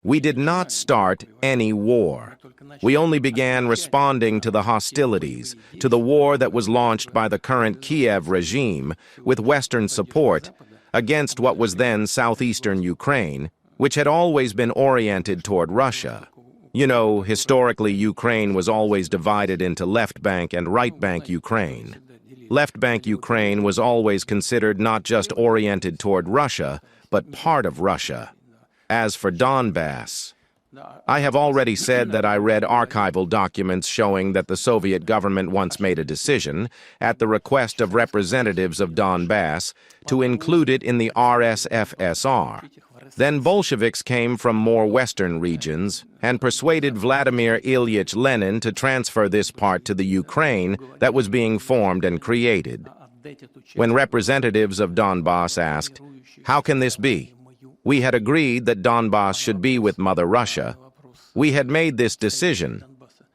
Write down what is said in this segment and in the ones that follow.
We did not start any war. We only began responding to the hostilities, to the war that was launched by the current Kiev regime with Western support against what was then southeastern Ukraine, which had always been oriented toward Russia. You know, historically, Ukraine was always divided into left bank and right bank Ukraine. Left bank Ukraine was always considered not just oriented toward Russia, but part of Russia. As for Donbass, I have already said that I read archival documents showing that the Soviet government once made a decision, at the request of representatives of Donbass, to include it in the RSFSR. Then Bolsheviks came from more western regions and persuaded Vladimir Ilyich Lenin to transfer this part to the Ukraine that was being formed and created. When representatives of Donbass asked, "How can this be? We had agreed that Donbass should be with Mother Russia. We had made this decision,"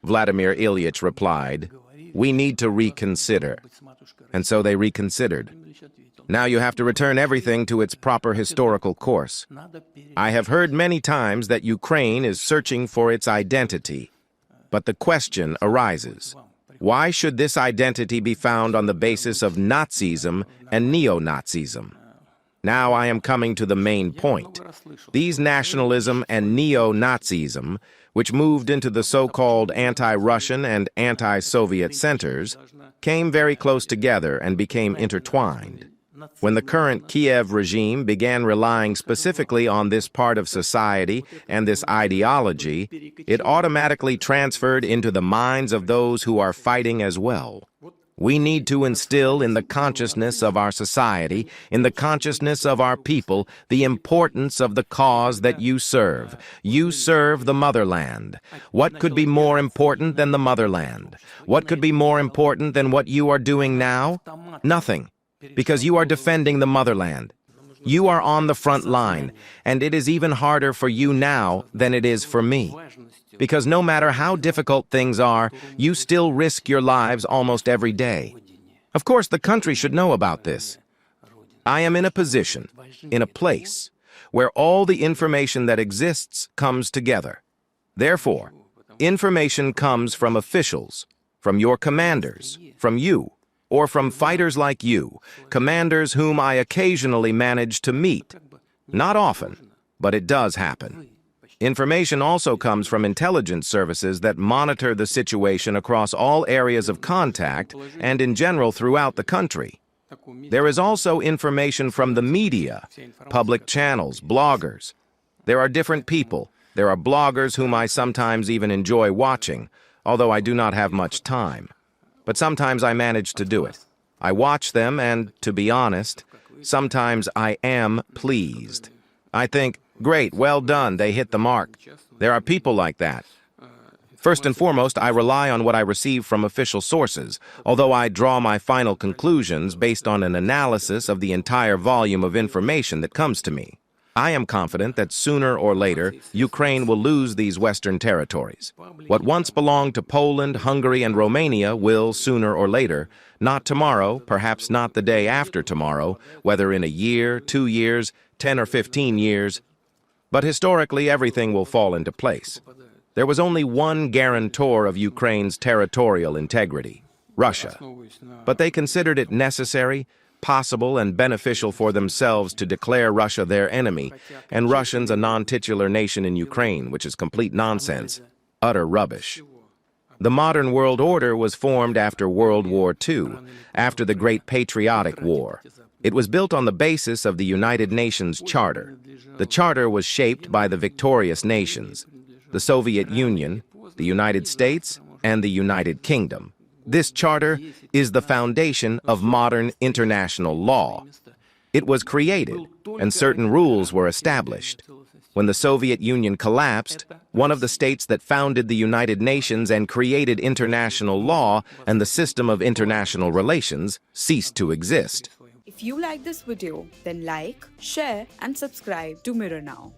Vladimir Ilyich replied, "We need to reconsider." And so they reconsidered. Now you have to return everything to its proper historical course. I have heard many times that Ukraine is searching for its identity. But the question arises, why should this identity be found on the basis of Nazism and neo-Nazism? Now I am coming to the main point. These nationalism and neo-Nazism, which moved into the so-called anti-Russian and anti-Soviet centers, came very close together and became intertwined. When the current Kiev regime began relying specifically on this part of society and this ideology, it automatically transferred into the minds of those who are fighting as well. We need to instill in the consciousness of our society, in the consciousness of our people, the importance of the cause that you serve. You serve the motherland. What could be more important than the motherland? What could be more important than what you are doing now? Nothing. Because you are defending the motherland. You are on the front line, and it is even harder for you now than it is for me. Because no matter how difficult things are, you still risk your lives almost every day. Of course, the country should know about this. I am in a position, in a place, where all the information that exists comes together. Therefore, information comes from officials, from your commanders, from you, or from fighters like you, commanders whom I occasionally manage to meet. Not often, but it does happen. Information also comes from intelligence services that monitor the situation across all areas of contact and in general throughout the country. There is also information from the media, public channels, bloggers. There are different people. There are bloggers whom I sometimes even enjoy watching, although I do not have much time. But sometimes I manage to do it. I watch them and, to be honest, sometimes I am pleased. I think, great, well done, they hit the mark. There are people like that. First and foremost, I rely on what I receive from official sources, although I draw my final conclusions based on an analysis of the entire volume of information that comes to me. I am confident that sooner or later, Ukraine will lose these Western territories. What once belonged to Poland, Hungary, and Romania will, sooner or later, not tomorrow, perhaps not the day after tomorrow, whether in a year, 2 years, 10 or 15 years, but historically everything will fall into place. There was only one guarantor of Ukraine's territorial integrity, Russia. But they considered it necessary, possible, and beneficial for themselves to declare Russia their enemy, and Russians a non-titular nation in Ukraine, which is complete nonsense, utter rubbish. The modern world order was formed after World War II, after the Great Patriotic War. It was built on the basis of the United Nations Charter. The Charter was shaped by the victorious nations, the Soviet Union, the United States, and the United Kingdom. This charter is the foundation of modern international law. It was created, and certain rules were established. When the Soviet Union collapsed, one of the states that founded the United Nations and created international law and the system of international relations ceased to exist. If you like this video, then like, share, and subscribe to Mirror Now.